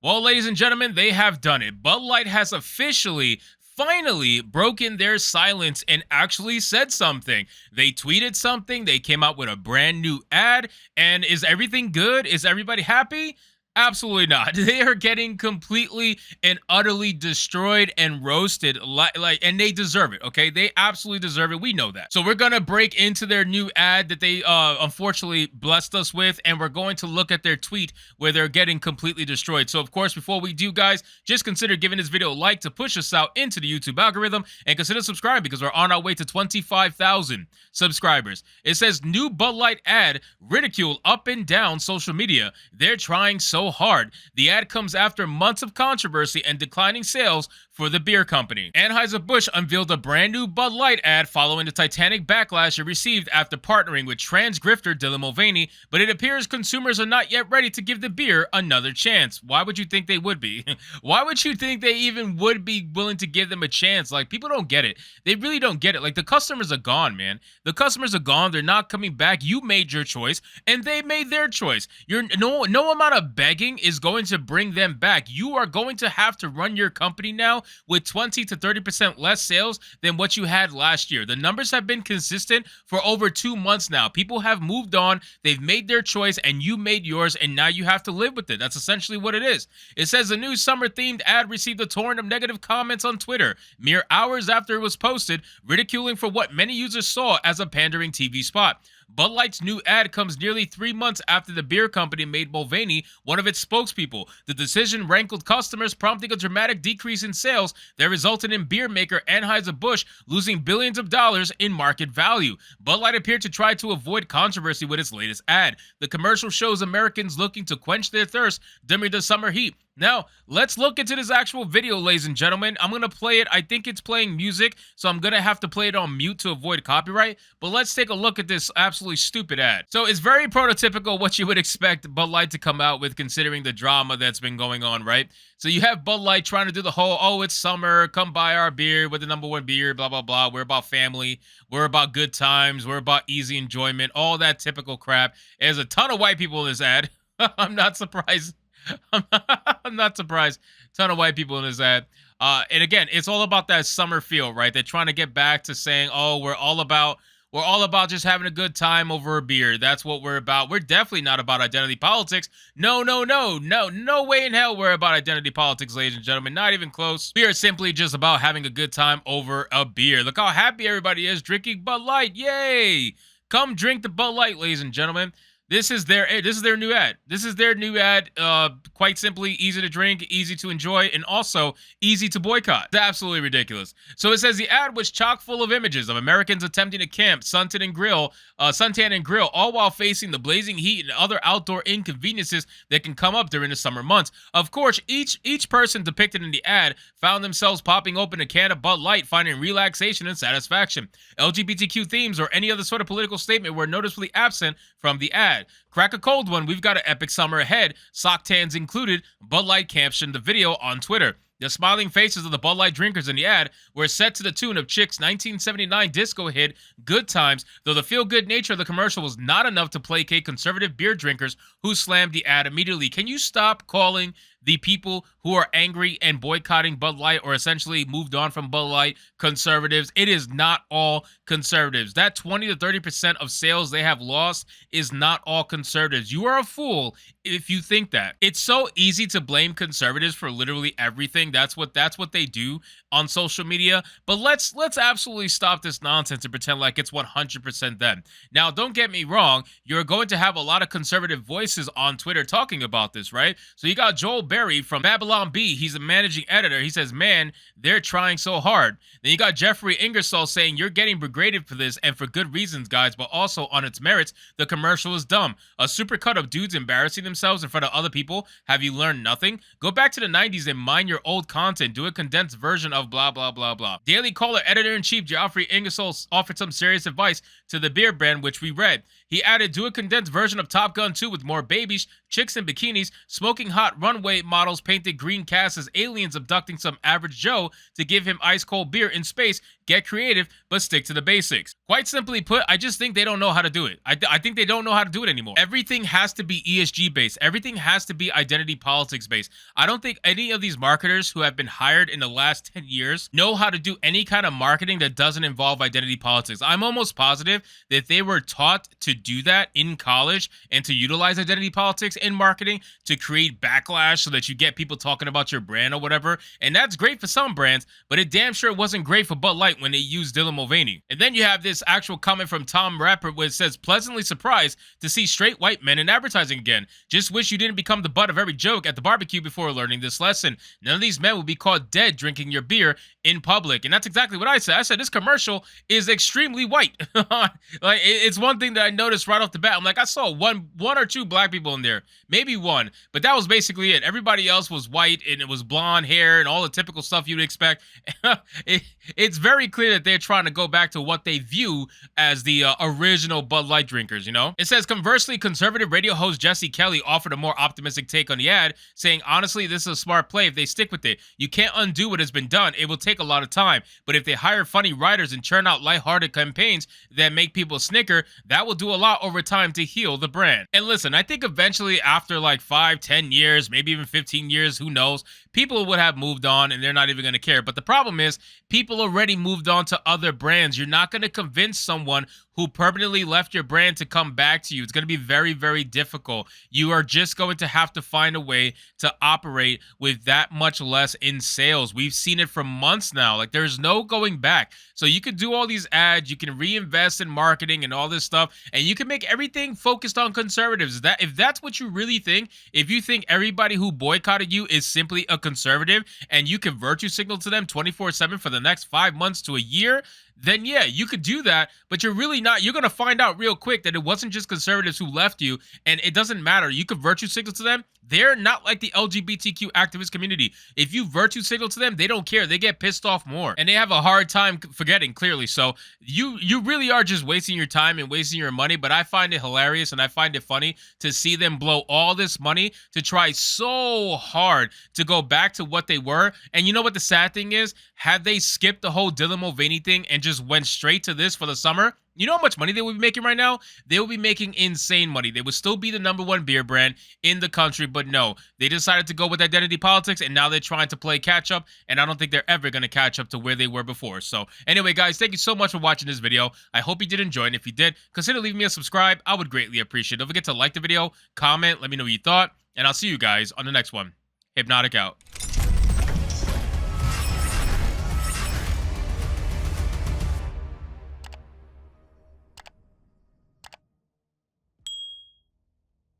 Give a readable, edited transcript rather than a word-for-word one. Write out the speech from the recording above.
Well, ladies and gentlemen, they have done it. Bud Light has finally broken their silence and actually said something. They tweeted something, they came out with a brand new ad, and is everything good? Is everybody happy? Absolutely not. They are getting completely and utterly destroyed and roasted, and they deserve it. Okay, they absolutely deserve it. We know that. So we're gonna break into their new ad that they unfortunately blessed us with, and we're going to look at their tweet where they're getting completely destroyed. So of course, before we do, guys, just consider giving this video a like to push us out into the YouTube algorithm, and consider subscribing because we're on our way to 25,000 subscribers. It says new Bud Light ad ridiculed up and down social media. They're trying so hard. The ad comes after months of controversy and declining sales for the beer company. Anheuser-Busch unveiled a brand new Bud Light ad following the titanic backlash it received after partnering with trans grifter Dylan Mulvaney, but it appears consumers are not yet ready to give the beer another chance. Why would you think they would be? Why would you think they even would be willing to give them a chance? Like, people don't get it. They really don't get it. Like, the customers are gone, man. The customers are gone. They're not coming back. You made your choice, and they made their choice. No amount of begging is going to bring them back. You are going to have to run your company now with 20 to 30% less sales than what you had last year. The numbers have been consistent for over 2 months now. People have moved on, they've made their choice, and you made yours, and now you have to live with it. That's essentially what it is. It says the new summer-themed ad received a torrent of negative comments on Twitter, mere hours after it was posted, ridiculing for what many users saw as a pandering TV spot. Bud Light's new ad comes nearly 3 months after the beer company made Mulvaney one of its spokespeople. The decision rankled customers, prompting a dramatic decrease in sales that resulted in beer maker Anheuser-Busch losing billions of dollars in market value. Bud Light appeared to try to avoid controversy with its latest ad. The commercial shows Americans looking to quench their thirst during the summer heat. Now, let's look into this actual video, ladies and gentlemen. I'm going to play it. I think it's playing music, so I'm going to have to play it on mute to avoid copyright. But let's take a look at this absolutely stupid ad. So it's very prototypical what you would expect Bud Light to come out with, considering the drama that's been going on, right? So you have Bud Light trying to do the whole, oh, it's summer, come buy our beer, we're the #1 beer, blah, blah, blah. We're about family. We're about good times. We're about easy enjoyment. All that typical crap. There's a ton of white people in this ad. I'm not surprised. I'm not surprised. Ton of white people in this ad. And again, it's all about that summer feel, right? They're trying to get back to saying, oh, we're all about just having a good time over a beer. That's what we're about. We're definitely not about identity politics. No way in hell we're about identity politics, ladies and gentlemen. Not even close. We are simply just about having a good time over a beer. Look how happy everybody is drinking Bud Light. Yay! Come drink the Bud Light, ladies and gentlemen. This is their new ad. This is their new ad. Quite simply, easy to drink, easy to enjoy, and also easy to boycott. It's absolutely ridiculous. So it says the ad was chock full of images of Americans attempting to camp, suntan and grill, all while facing the blazing heat and other outdoor inconveniences that can come up during the summer months. Of course, each person depicted in the ad found themselves popping open a can of Bud Light, finding relaxation and satisfaction. LGBTQ themes or any other sort of political statement were noticeably absent from the ad. Crack a cold one, we've got an epic summer ahead, sock tans included, Bud Light captioned the video on Twitter. The smiling faces of the Bud Light drinkers in the ad were set to the tune of Chick's 1979 disco hit, Good Times, though the feel-good nature of the commercial was not enough to placate conservative beer drinkers who slammed the ad immediately. Can you stop calling the people who are angry and boycotting Bud Light, or essentially moved on from Bud Light, conservatives? It is not all conservatives. That 20 to 30% of sales they have lost is not all conservatives. You are a fool if you think that. It's so easy to blame conservatives for literally everything. That's what they do on social media. But let's absolutely stop this nonsense and pretend like it's 100% them. Now, don't get me wrong. You're going to have a lot of conservative voices on Twitter talking about this, right? So you got Joel Berry from Babylon Bee. He's a managing editor. He says, man, they're trying so hard. Then you got Jeffrey Ingersoll saying, you're getting degraded for this, and for good reasons, guys, but also on its merits, the commercial is dumb. A supercut of dudes embarrassing themselves in front of other people. Have you learned nothing? Go back to the 90s and mine your old content. Do a condensed version of blah, blah, blah, blah. Daily Caller editor-in-chief Geoffrey Ingersoll offered some serious advice to the beer brand, which we read. He added, do a condensed version of Top Gun 2 with more babies, chicks in bikinis, smoking hot runway models painted green casts as aliens abducting some average Joe to give him ice cold beer in space. Get creative, but stick to the basics. Quite simply put, I just think they don't know how to do it. I think they don't know how to do it anymore. Everything has to be ESG based. Everything has to be identity politics based. I don't think any of these marketers who have been hired in the last 10 years know how to do any kind of marketing that doesn't involve identity politics. I'm almost positive that if they were taught to do that in college and to utilize identity politics in marketing to create backlash so that you get people talking about your brand or whatever, and that's great for some brands, but it damn sure wasn't great for Bud Light when they used Dylan Mulvaney. And then you have this actual comment from Tom Rappert where it says, pleasantly surprised to see straight white men in advertising again. Just wish you didn't become the butt of every joke at the barbecue before learning this lesson. None of these men will be caught dead drinking your beer in public. And that's exactly what I said. I said this commercial is extremely white. Like it's one thing that I noticed right off the bat. I'm like, I saw one or two black people in there, maybe one, but that was basically it. Everybody else was white and it was blonde hair and all the typical stuff you'd expect. It's very clear that they're trying to go back to what they view as the original Bud Light drinkers, you know? It says, conversely, conservative radio host Jesse Kelly offered a more optimistic take on the ad, saying, honestly, this is a smart play if they stick with it. You can't undo what has been done. It will take a lot of time. But if they hire funny writers and churn out lighthearted campaigns that make people snicker, that will do a lot over time to heal the brand. And listen, I think eventually after like 5, 10 years, maybe even 15 years, who knows, people would have moved on and they're not even going to care. But the problem is people already moved on to other brands. You're not going to convince someone who permanently left your brand to come back to you. It's going to be very, very difficult. You are just going to have to find a way to operate with that much less in sales. We've seen it for months now. Like there's no going back. So you can do all these ads, you can reinvest in marketing and all this stuff, and you can make everything focused on conservatives. That if that's what you really think, if you think everybody who boycotted you is simply a conservative and you can virtue signal to them 24/7 for the next 5 months to a year, then yeah, you could do that, but you're really not. You're going to find out real quick that it wasn't just conservatives who left you, and it doesn't matter. You could virtue signal to them. They're not like the LGBTQ activist community. If you virtue signal to them, they don't care. They get pissed off more, and they have a hard time forgetting, clearly. So you really are just wasting your time and wasting your money, but I find it hilarious, and I find it funny to see them blow all this money to try so hard to go back to what they were. And you know what the sad thing is? Had they skipped the whole Dylan Mulvaney thing and just went straight to this for the summer, you know how much money they would be making right now? They would be making insane money. They would still be the #1 beer brand in the country, but no. They decided to go with identity politics, and now they're trying to play catch up, and I don't think they're ever going to catch up to where they were before. So anyway, guys, thank you so much for watching this video. I hope you did enjoy, and if you did, consider leaving me a subscribe. I would greatly appreciate it. Don't forget to like the video, comment, let me know what you thought, and I'll see you guys on the next one. Hypnotic out.